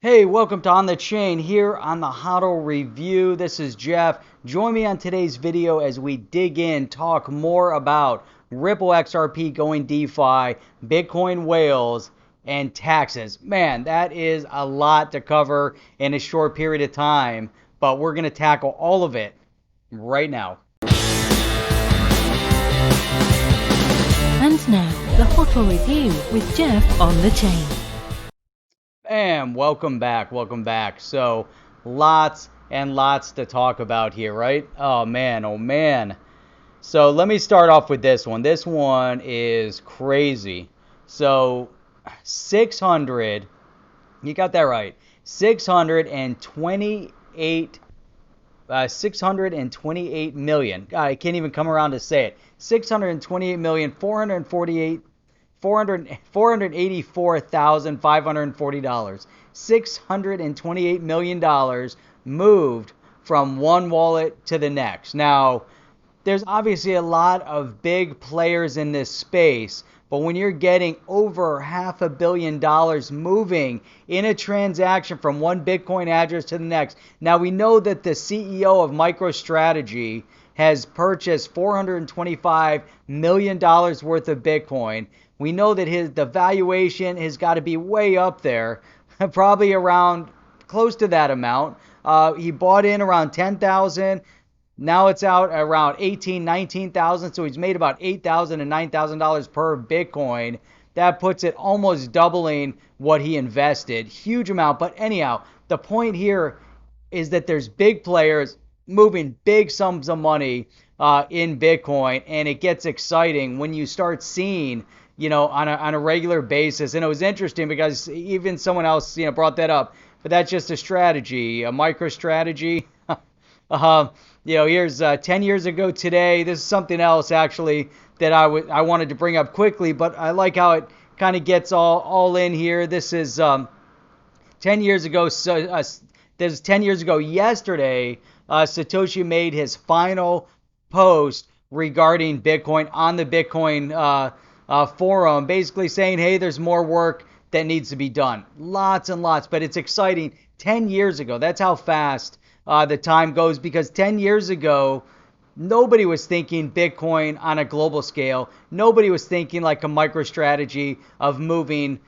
Hey, welcome to On the Chain here on the HODL Review. This is Jeff. Join me on today's video as we dig in, talk more about Ripple XRP going DeFi, Bitcoin whales, and taxes. Man, that is a lot to cover in a short period of time, but we're going to tackle all of it right now. And now, the HODL Review with Jeff on the Chain. And welcome back. So, lots and lots to talk about here, right? Oh man. So, let me start off with this one. This one is crazy. So, 600, you got that right. 628 million. God, I can't even come around to say it. 628 million, 484,540. $628 million moved from one wallet to the next. Now, there's obviously a lot of big players in this space, but when you're getting over $500 million moving in a transaction from one Bitcoin address to the next. Now, we know that the CEO of MicroStrategy has purchased $425 million worth of Bitcoin. We know that the valuation has got to be way up there, probably around close to that amount. He bought in around 10,000. Now it's out around 18, 19,000. So he's made about $8,000 and $9,000 per Bitcoin. That puts it almost doubling what he invested. Huge amount. But anyhow, the point here is that there's big players moving big sums of money in Bitcoin, and it gets exciting when you start seeing, on a regular basis. And it was interesting because even someone else, brought that up. But that's just a strategy, a MicroStrategy. Here's 10 years ago today. This is something else actually that I wanted to bring up quickly, but I like how it kind of gets all in here. This is 10 years ago. So this is 10 years ago yesterday. Satoshi made his final post regarding Bitcoin on the Bitcoin forum, basically saying, hey, there's more work that needs to be done. Lots and lots, but it's exciting. 10 years ago, that's how fast the time goes, because 10 years ago, nobody was thinking Bitcoin on a global scale. Nobody was thinking like a MicroStrategy of moving,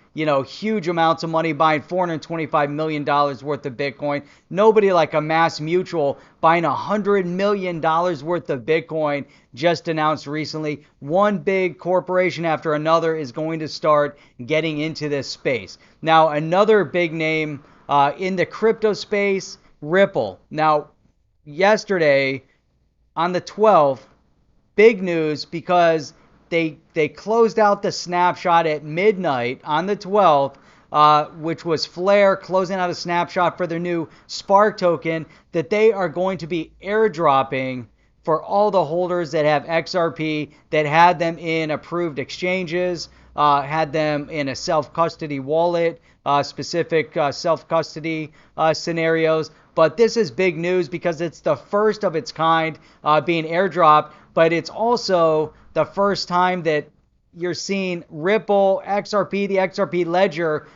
huge amounts of money, buying $425 million worth of Bitcoin. Nobody like a Mass Mutual buying $100 million worth of Bitcoin, just announced recently. One big corporation after another is going to start getting into this space. Now, another big name in the crypto space, Ripple. Now, yesterday, on the 12th, big news because they closed out the snapshot at midnight on the 12th, which was Flare closing out a snapshot for their new Spark token that they are going to be airdropping for all the holders that have XRP, that had them in approved exchanges, had them in a self-custody wallet, specific self-custody scenarios. But this is big news because it's the first of its kind being airdropped, but it's also the first time that you're seeing Ripple, XRP, the XRP ledger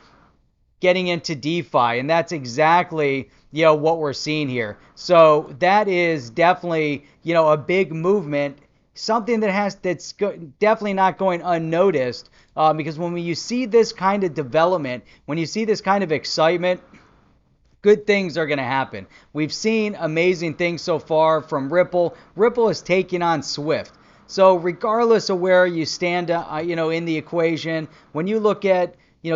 getting into DeFi, and that's exactly what we're seeing here. So that is definitely a big movement, something that's definitely not going unnoticed, because when you see this kind of development, when you see this kind of excitement, good things are going to happen. We've seen amazing things so far from Ripple. Ripple is taking on Swift. So regardless of where you stand, in the equation, when you look at,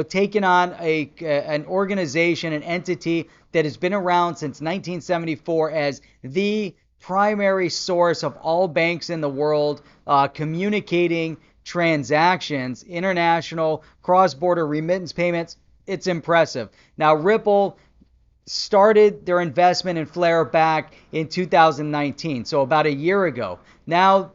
taking on an organization, an entity that has been around since 1974 as the primary source of all banks in the world, communicating transactions, international, cross-border remittance payments, it's impressive. Now, Ripple started their investment in Flare back in 2019, so about a year ago. Now,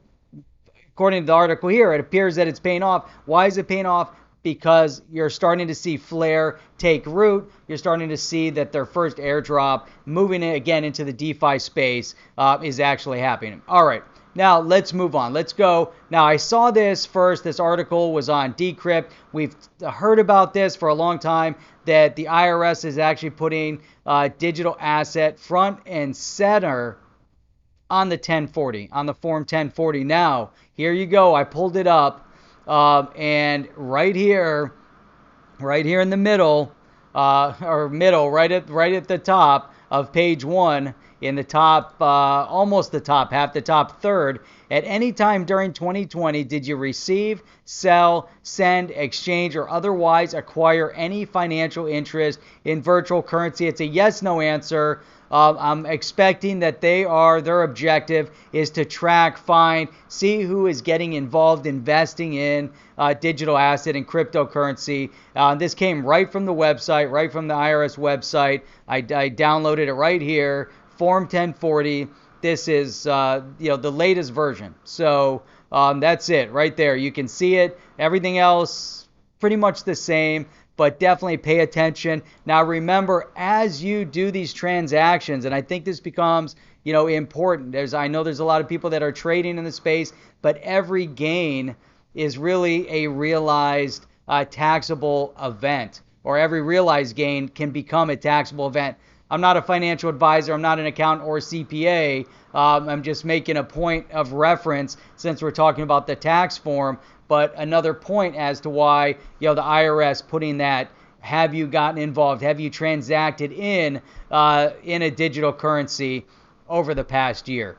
according to the article here, it appears that it's paying off. Why is it paying off? Because you're starting to see Flare take root. You're starting to see that their first airdrop, moving it again into the DeFi space, is actually happening. All right, Now let's move on. Let's go. Now I saw this first. This article was on Decrypt. We've heard about this for a long time, that the IRS is actually putting digital asset front and center on the 1040, on the Form 1040. Now, here you go. I pulled it up, and right here in the middle, right at the top of page 1, in the top, almost the top, half the top third, at any time during 2020, did you receive, sell, send, exchange, or otherwise acquire any financial interest in virtual currency? It's a yes/no answer. I'm expecting that their objective is to track, find, see who is getting involved investing in digital asset and cryptocurrency. This came right from the website, right from the IRS website. I downloaded it right here, Form 1040. This is the latest version. So that's it right there. You can see it. Everything else pretty much the same, but definitely pay attention. Now remember, as you do these transactions, and I think this becomes important. I know there's a lot of people that are trading in the space, but every gain is really a realized taxable event, or every realized gain can become a taxable event. I'm not a financial advisor. I'm not an accountant or CPA. I'm just making a point of reference since we're talking about the tax form. But another point as to why the IRS putting that, have you gotten involved? Have you transacted in a digital currency over the past year?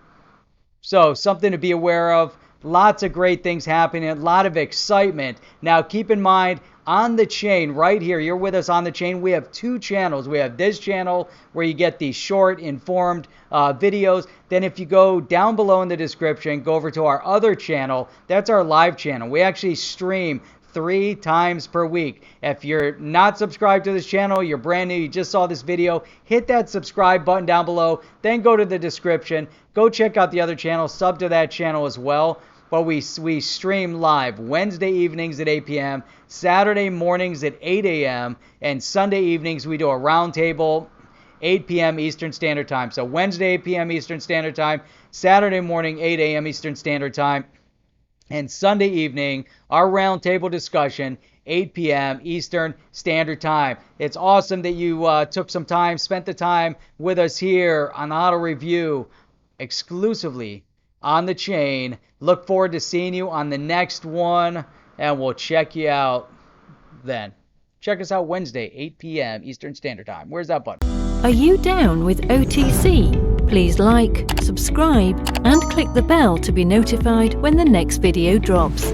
So something to be aware of. Lots of great things happening, a lot of excitement. Now keep in mind, on the chain right here, you're with us on the chain, we have 2 channels. We have this channel where you get these short, informed videos. Then if you go down below in the description, go over to our other channel, that's our live channel. We actually stream 3 times per week. If you're not subscribed to this channel, you're brand new, you just saw this video, hit that subscribe button down below, then go to the description, go check out the other channel, sub to that channel as well. But we stream live Wednesday evenings at 8 p.m., Saturday mornings at 8 a.m., and Sunday evenings we do a roundtable 8 p.m. Eastern Standard Time. So Wednesday 8 p.m. Eastern Standard Time, Saturday morning 8 a.m. Eastern Standard Time, and Sunday evening our roundtable discussion 8 p.m. Eastern Standard Time. It's awesome that you took some time, spent the time with us here on Auto Review exclusively on the chain. Look forward to seeing you on the next one, and we'll check you out then. Check us out Wednesday, 8 p.m. Eastern Standard Time. Where's that button? Are you down with OTC? Please like, subscribe, and click the bell to be notified when the next video drops.